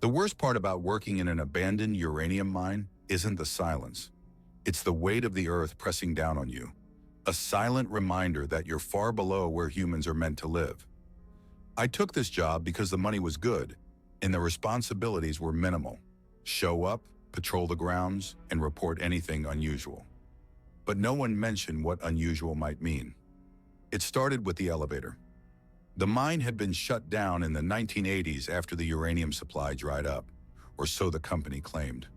The worst part about working in an abandoned uranium mine isn't the silence. It's the weight of the earth pressing down on you. A silent reminder that you're far below where humans are meant to live. I took this job because the money was good and the responsibilities were minimal. Show up, patrol the grounds, and report anything unusual. But no one mentioned what unusual might mean. It started with the elevator. The mine had been shut down in the 1980s after the uranium supply dried up, or so the company claimed.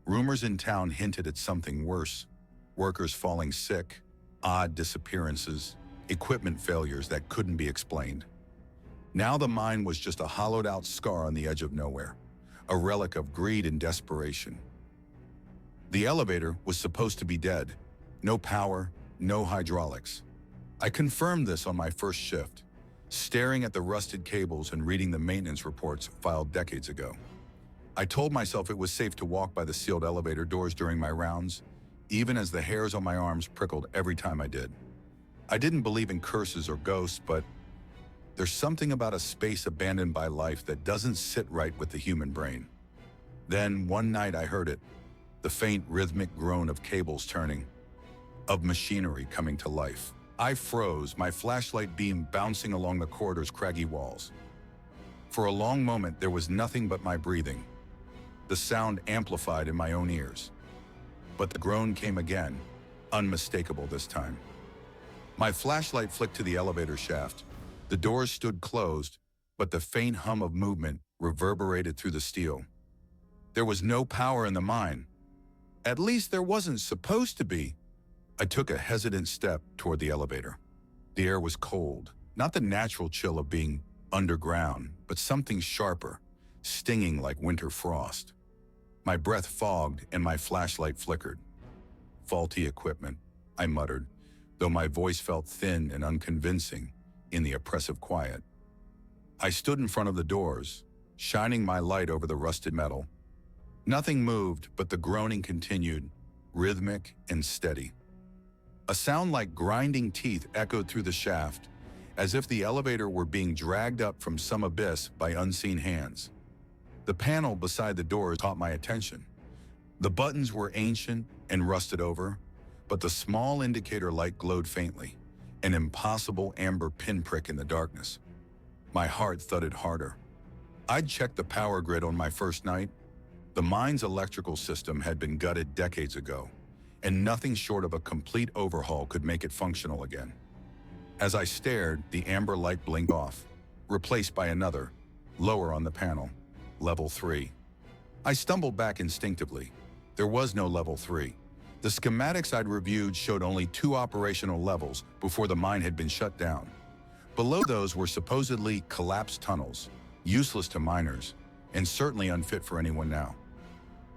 Rumors in town hinted at something worse: workers falling sick, odd disappearances, equipment failures that couldn't be explained. Now the mine was just a hollowed-out scar on the edge of nowhere, a relic of greed and desperation. The elevator was supposed to be dead. No power, no hydraulics. I confirmed this on my first shift, staring at the rusted cables and reading the maintenance reports filed decades ago. I told myself it was safe to walk by the sealed elevator doors during my rounds, even as the hairs on my arms prickled every time I did. I didn't believe in curses or ghosts, but there's something about a space abandoned by life that doesn't sit right with the human brain. Then, one night I heard it, the faint rhythmic groan of cables turning, of machinery coming to life. I froze, my flashlight beam bouncing along the corridor's craggy walls. For a long moment, there was nothing but my breathing. The sound amplified in my own ears. But the groan came again, unmistakable this time. My flashlight flicked to the elevator shaft. The doors stood closed, but the faint hum of movement reverberated through the steel. There was no power in the mine. At least there wasn't supposed to be. I took a hesitant step toward the elevator. The air was cold, not the natural chill of being underground, but something sharper, stinging like winter frost. My breath fogged and my flashlight flickered. Faulty equipment, I muttered, though my voice felt thin and unconvincing in the oppressive quiet. I stood in front of the doors, shining my light over the rusted metal. Nothing moved, but the groaning continued, rhythmic and steady. A sound like grinding teeth echoed through the shaft, as if the elevator were being dragged up from some abyss by unseen hands. The panel beside the door caught my attention. The buttons were ancient and rusted over, but the small indicator light glowed faintly, an impossible amber pinprick in the darkness. My heart thudded harder. I'd checked the power grid on my first night. The mine's electrical system had been gutted decades ago, and nothing short of a complete overhaul could make it functional again. As I stared, the amber light blinked off, replaced by another, lower on the panel, level 3. I stumbled back instinctively. There was no level 3. The schematics I'd reviewed showed only 2 operational levels before the mine had been shut down. Below those were supposedly collapsed tunnels, useless to miners, and certainly unfit for anyone now.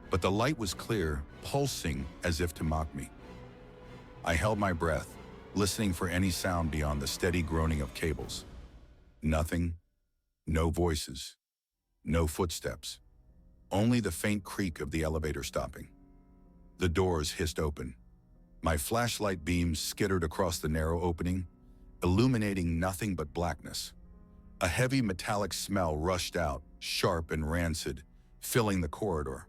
But the light was clear, pulsing as if to mock me. I held my breath, listening for any sound beyond the steady groaning of cables. Nothing, no voices, no footsteps, only the faint creak of the elevator stopping. The doors hissed open. My flashlight beams skittered across the narrow opening, illuminating nothing but blackness. A heavy metallic smell rushed out, sharp and rancid, filling the corridor.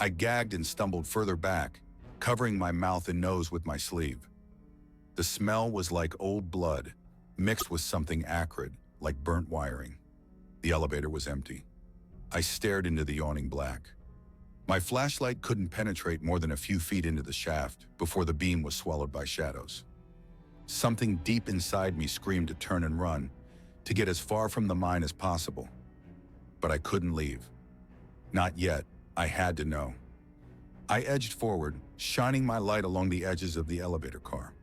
I gagged and stumbled further back, covering my mouth and nose with my sleeve. The smell was like old blood, mixed with something acrid, like burnt wiring. The elevator was empty. I stared into the yawning black. My flashlight couldn't penetrate more than a few feet into the shaft before the beam was swallowed by shadows. Something deep inside me screamed to turn and run, to get as far from the mine as possible. But I couldn't leave. Not yet. I had to know. I edged forward, shining my light along the edges of the elevator car.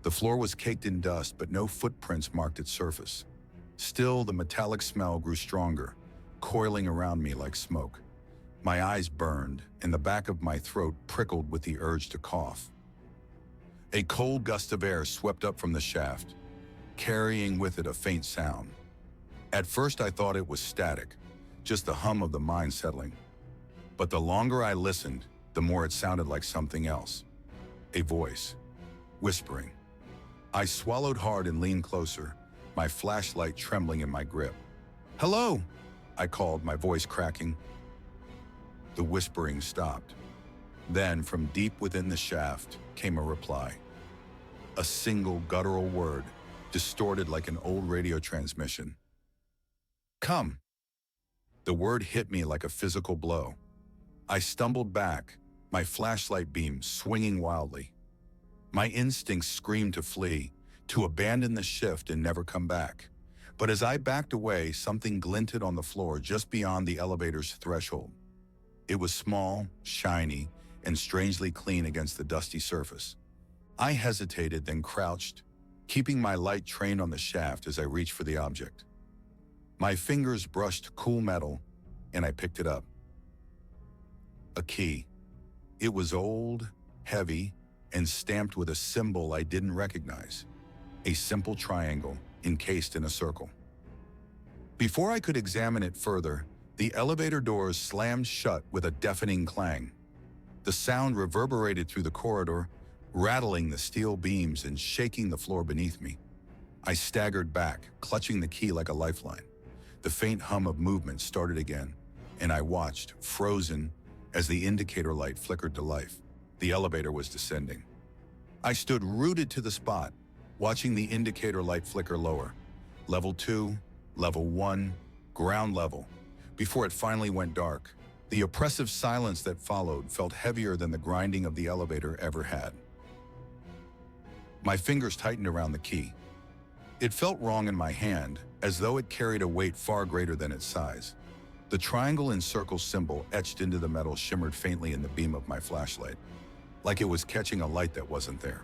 The floor was caked in dust, but no footprints marked its surface. Still, the metallic smell grew stronger, coiling around me like smoke. My eyes burned, and the back of my throat prickled with the urge to cough. A cold gust of air swept up from the shaft, carrying with it a faint sound. At first, I thought it was static, just the hum of the mine settling. But the longer I listened, the more it sounded like something else. A voice, whispering. I swallowed hard and leaned closer, my flashlight trembling in my grip. "Hello!" I called, my voice cracking. The whispering stopped. Then, from deep within the shaft, came a reply. A single guttural word, distorted like an old radio transmission. Come. The word hit me like a physical blow. I stumbled back, my flashlight beam swinging wildly. My instincts screamed to flee, to abandon the shift and never come back. But as I backed away, something glinted on the floor just beyond the elevator's threshold. It was small, shiny, and strangely clean against the dusty surface. I hesitated, then crouched, keeping my light trained on the shaft as I reached for the object. My fingers brushed cool metal, and I picked it up. A key. It was old, heavy, and stamped with a symbol I didn't recognize. A simple triangle encased in a circle. Before I could examine it further, the elevator doors slammed shut with a deafening clang. The sound reverberated through the corridor, rattling the steel beams and shaking the floor beneath me. I staggered back, clutching the key like a lifeline. The faint hum of movement started again, and I watched, frozen, as the indicator light flickered to life. The elevator was descending. I stood rooted to the spot, watching the indicator light flicker lower. Level 2, Level 1, ground level. Before it finally went dark, the oppressive silence that followed felt heavier than the grinding of the elevator ever had. My fingers tightened around the key. It felt wrong in my hand, as though it carried a weight far greater than its size. The triangle and circle symbol etched into the metal shimmered faintly in the beam of my flashlight, like it was catching a light that wasn't there.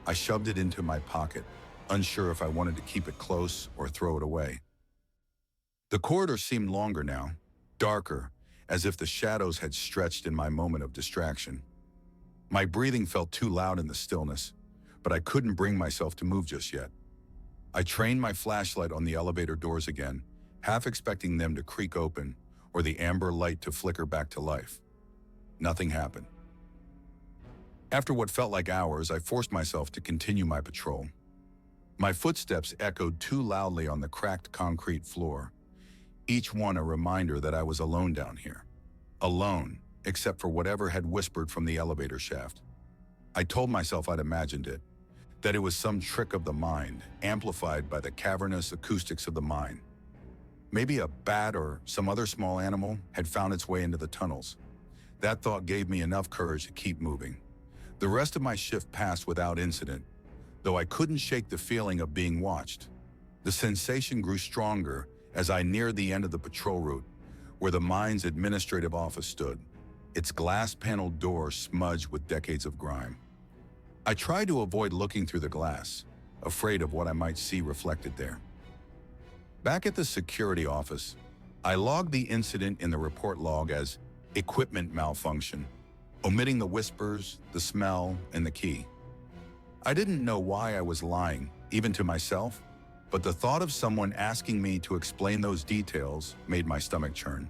I shoved it into my pocket, unsure if I wanted to keep it close or throw it away. The corridor seemed longer now, darker, as if the shadows had stretched in my moment of distraction. My breathing felt too loud in the stillness, but I couldn't bring myself to move just yet. I trained my flashlight on the elevator doors again, half expecting them to creak open or the amber light to flicker back to life. Nothing happened. After what felt like hours, I forced myself to continue my patrol. My footsteps echoed too loudly on the cracked concrete floor, each one a reminder that I was alone down here. Alone, except for whatever had whispered from the elevator shaft. I told myself I'd imagined it, that it was some trick of the mind, amplified by the cavernous acoustics of the mine. Maybe a bat or some other small animal had found its way into the tunnels. That thought gave me enough courage to keep moving. The rest of my shift passed without incident, though I couldn't shake the feeling of being watched. The sensation grew stronger as I neared the end of the patrol route, where the mine's administrative office stood, its glass-paneled door smudged with decades of grime. I tried to avoid looking through the glass, afraid of what I might see reflected there. Back at the security office, I logged the incident in the report log as equipment malfunction, omitting the whispers, the smell, and the key. I didn't know why I was lying, even to myself, but the thought of someone asking me to explain those details made my stomach churn.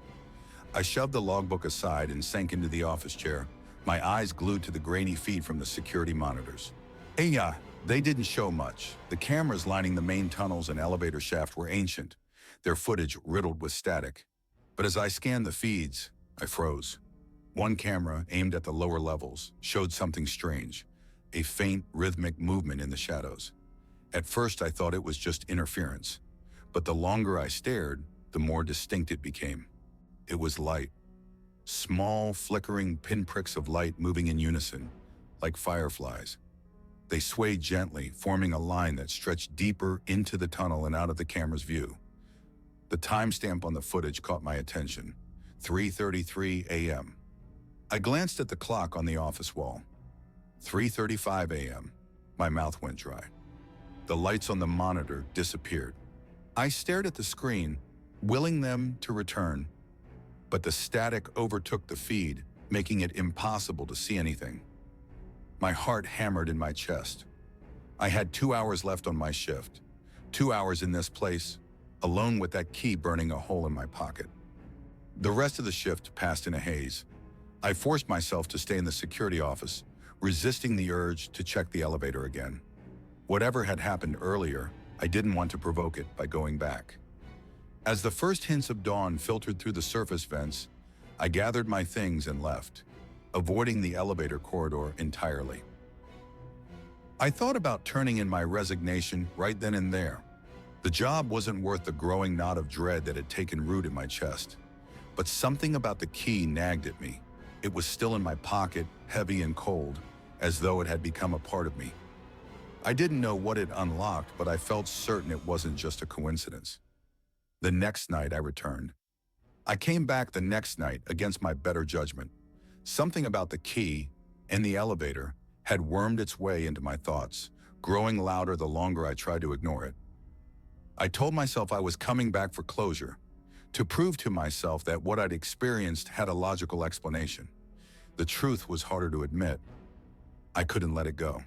I shoved the logbook aside and sank into the office chair, my eyes glued to the grainy feed from the security monitors. They didn't show much. The cameras lining the main tunnels and elevator shaft were ancient, their footage riddled with static. But as I scanned the feeds, I froze. One camera, aimed at the lower levels, showed something strange, a faint, rhythmic movement in the shadows. At first, I thought it was just interference, but the longer I stared, the more distinct it became. It was light. Small, flickering pinpricks of light moving in unison, like fireflies. They swayed gently, forming a line that stretched deeper into the tunnel and out of the camera's view. The timestamp on the footage caught my attention, 3:33 a.m. I glanced at the clock on the office wall. 3:35 a.m. My mouth went dry. The lights on the monitor disappeared. I stared at the screen, willing them to return, but the static overtook the feed, making it impossible to see anything. My heart hammered in my chest. I had 2 hours left on my shift, 2 hours in this place, alone with that key burning a hole in my pocket. The rest of the shift passed in a haze. I forced myself to stay in the security office, resisting the urge to check the elevator again. Whatever had happened earlier, I didn't want to provoke it by going back. As the first hints of dawn filtered through the surface vents, I gathered my things and left, avoiding the elevator corridor entirely. I thought about turning in my resignation right then and there. The job wasn't worth the growing knot of dread that had taken root in my chest. But something about the key nagged at me. It was still in my pocket, heavy and cold, as though it had become a part of me. I didn't know what it unlocked, but I felt certain it wasn't just a coincidence. The next night I returned. I came back the next night against my better judgment. Something about the key and the elevator had wormed its way into my thoughts, growing louder the longer I tried to ignore it. I told myself I was coming back for closure, to prove to myself that what I'd experienced had a logical explanation. The truth was harder to admit. I couldn't let it go.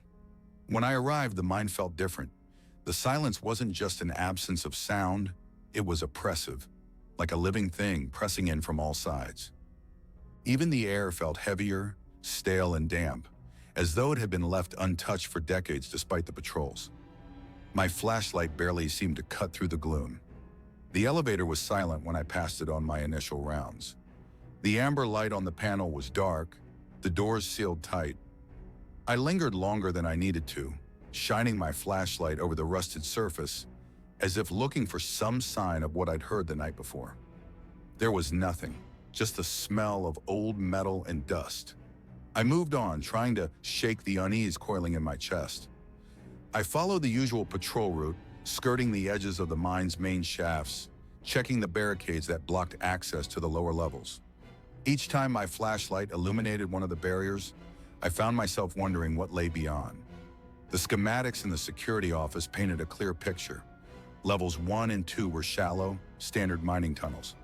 When I arrived, the mind felt different. The silence wasn't just an absence of sound, it was oppressive, like a living thing pressing in from all sides. Even the air felt heavier, stale and damp, as though it had been left untouched for decades despite the patrols. My flashlight barely seemed to cut through the gloom. The elevator was silent when I passed it on my initial rounds. The amber light on the panel was dark, the doors sealed tight. I lingered longer than I needed to, shining my flashlight over the rusted surface, as if looking for some sign of what I'd heard the night before. There was nothing, just the smell of old metal and dust. I moved on, trying to shake the unease coiling in my chest. I followed the usual patrol route, skirting the edges of the mine's main shafts, checking the barricades that blocked access to the lower levels. Each time my flashlight illuminated one of the barriers, I found myself wondering what lay beyond. The schematics in the security office painted a clear picture. Levels 1 and 2 were shallow, standard mining tunnels.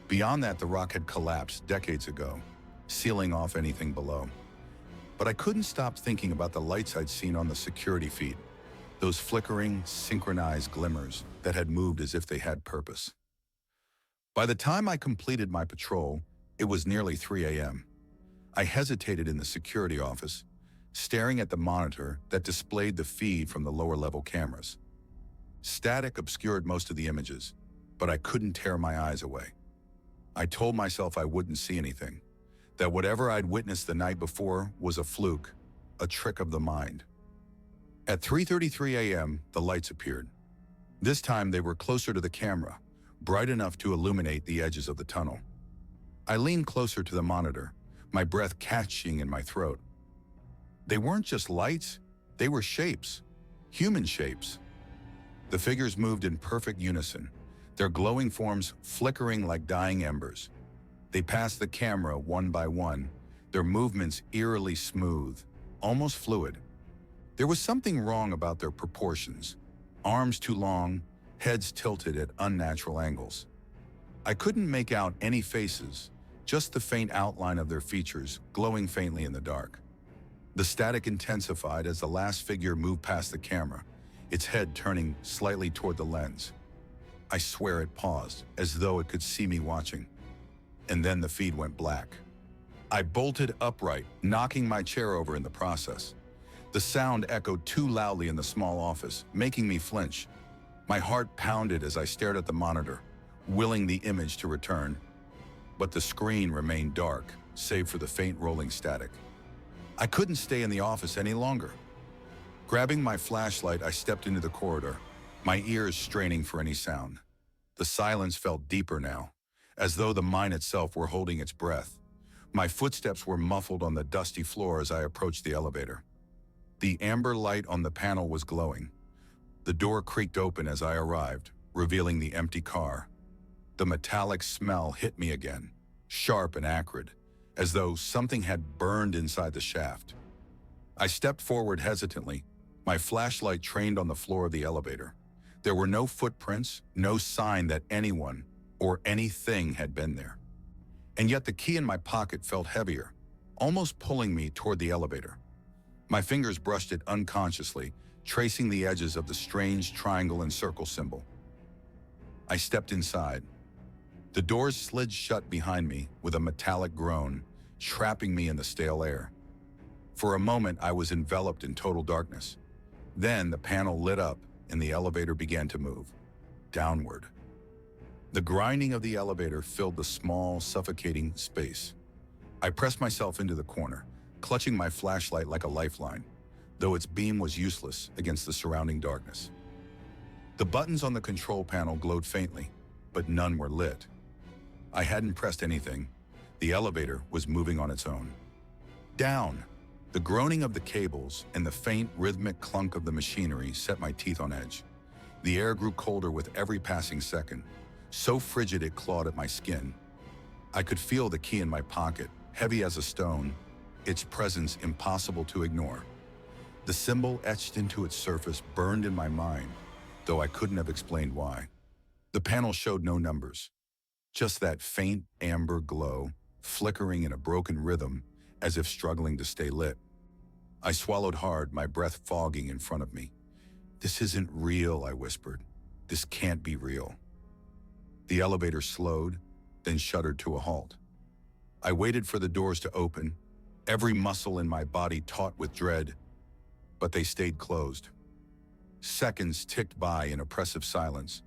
Beyond that, the rock had collapsed decades ago, sealing off anything below. But I couldn't stop thinking about the lights I'd seen on the security feed, those flickering, synchronized glimmers that had moved as if they had purpose. By the time I completed my patrol, it was nearly 3 a.m. I hesitated in the security office, staring at the monitor that displayed the feed from the lower-level cameras. Static obscured most of the images, but I couldn't tear my eyes away. I told myself I wouldn't see anything, that whatever I'd witnessed the night before was a fluke, a trick of the mind. At 3:33 a.m., the lights appeared. This time they were closer to the camera, bright enough to illuminate the edges of the tunnel. I leaned closer to the monitor, my breath catching in my throat. They weren't just lights, they were shapes, human shapes. The figures moved in perfect unison, their glowing forms flickering like dying embers. They passed the camera one by one, their movements eerily smooth, almost fluid. There was something wrong about their proportions, arms too long, heads tilted at unnatural angles. I couldn't make out any faces, just the faint outline of their features glowing faintly in the dark. The static intensified as the last figure moved past the camera, its head turning slightly toward the lens. I swear it paused, as though it could see me watching. And then the feed went black. I bolted upright, knocking my chair over in the process. The sound echoed too loudly in the small office, making me flinch. My heart pounded as I stared at the monitor, willing the image to return. But the screen remained dark, save for the faint rolling static. I couldn't stay in the office any longer. Grabbing my flashlight, I stepped into the corridor, my ears straining for any sound. The silence felt deeper now, as though the mine itself were holding its breath. My footsteps were muffled on the dusty floor as I approached the elevator. The amber light on the panel was glowing. The door creaked open as I arrived, revealing the empty car. The metallic smell hit me again, sharp and acrid, as though something had burned inside the shaft. I stepped forward hesitantly, my flashlight trained on the floor of the elevator. There were no footprints, no sign that anyone or anything had been there. And yet the key in my pocket felt heavier, almost pulling me toward the elevator. My fingers brushed it unconsciously, tracing the edges of the strange triangle and circle symbol. I stepped inside. The doors slid shut behind me with a metallic groan, trapping me in the stale air. For a moment, I was enveloped in total darkness. Then the panel lit up and the elevator began to move, downward. The grinding of the elevator filled the small, suffocating space. I pressed myself into the corner, clutching my flashlight like a lifeline, though its beam was useless against the surrounding darkness. The buttons on the control panel glowed faintly, but none were lit. I hadn't pressed anything. The elevator was moving on its own. Down! The groaning of the cables and the faint, rhythmic clunk of the machinery set my teeth on edge. The air grew colder with every passing second, so frigid it clawed at my skin. I could feel the key in my pocket, heavy as a stone, its presence impossible to ignore. The symbol etched into its surface burned in my mind, though I couldn't have explained why. The panel showed no numbers, just that faint amber glow, flickering in a broken rhythm as if struggling to stay lit. I swallowed hard, my breath fogging in front of me. "This isn't real," I whispered. "This can't be real." The elevator slowed, then shuddered to a halt. I waited for the doors to open, every muscle in my body taut with dread, but they stayed closed. Seconds ticked by in oppressive silence.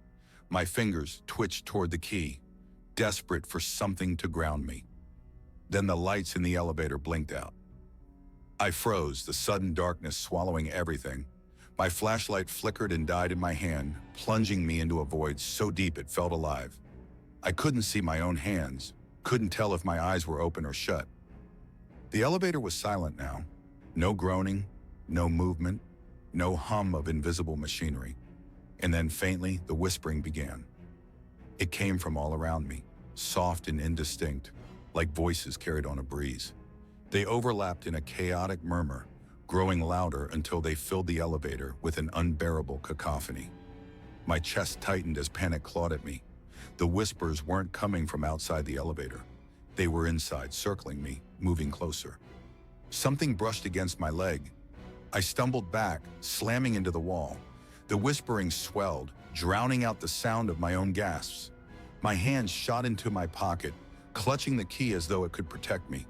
My fingers twitched toward the key, desperate for something to ground me. Then the lights in the elevator blinked out. I froze, the sudden darkness swallowing everything. My flashlight flickered and died in my hand, plunging me into a void so deep it felt alive. I couldn't see my own hands, couldn't tell if my eyes were open or shut. The elevator was silent now. No groaning, no movement, no hum of invisible machinery. And then faintly, the whispering began. It came from all around me, soft and indistinct, like voices carried on a breeze. They overlapped in a chaotic murmur, growing louder until they filled the elevator with an unbearable cacophony. My chest tightened as panic clawed at me. The whispers weren't coming from outside the elevator. They were inside, circling me, moving closer. Something brushed against my leg. I stumbled back, slamming into the wall. The whispering swelled, drowning out the sound of my own gasps. My hand shot into my pocket, clutching the key as though it could protect me.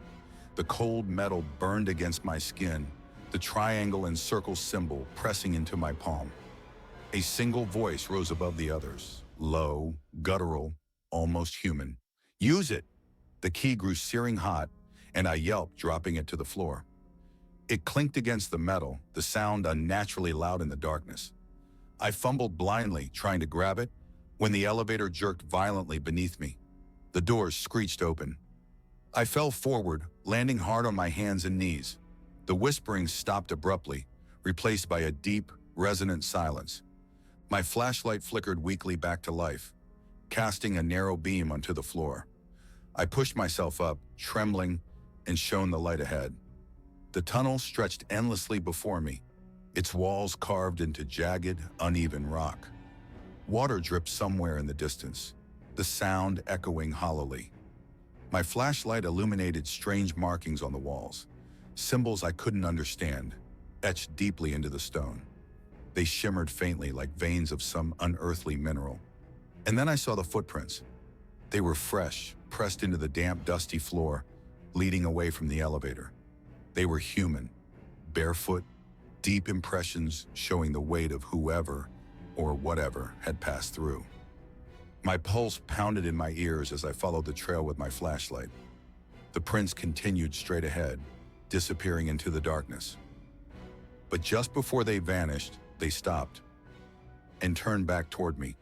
The cold metal burned against my skin, the triangle and circle symbol pressing into my palm. A single voice rose above the others, low, guttural, almost human. "Use it!" The key grew searing hot, and I yelped, dropping it to the floor. It clinked against the metal, the sound unnaturally loud in the darkness. I fumbled blindly, trying to grab it, when the elevator jerked violently beneath me. The doors screeched open. I fell forward, landing hard on my hands and knees. The whispering stopped abruptly, replaced by a deep, resonant silence. My flashlight flickered weakly back to life, casting a narrow beam onto the floor. I pushed myself up, trembling, and shone the light ahead. The tunnel stretched endlessly before me, its walls carved into jagged, uneven rock. Water dripped somewhere in the distance, the sound echoing hollowly. My flashlight illuminated strange markings on the walls, symbols I couldn't understand, etched deeply into the stone. They shimmered faintly like veins of some unearthly mineral. And then I saw the footprints. They were fresh, pressed into the damp, dusty floor, leading away from the elevator. They were human, barefoot, deep impressions showing the weight of whoever or whatever had passed through. My pulse pounded in my ears as I followed the trail with my flashlight. The prints continued straight ahead, disappearing into the darkness. But just before they vanished, they stopped and turned back toward me,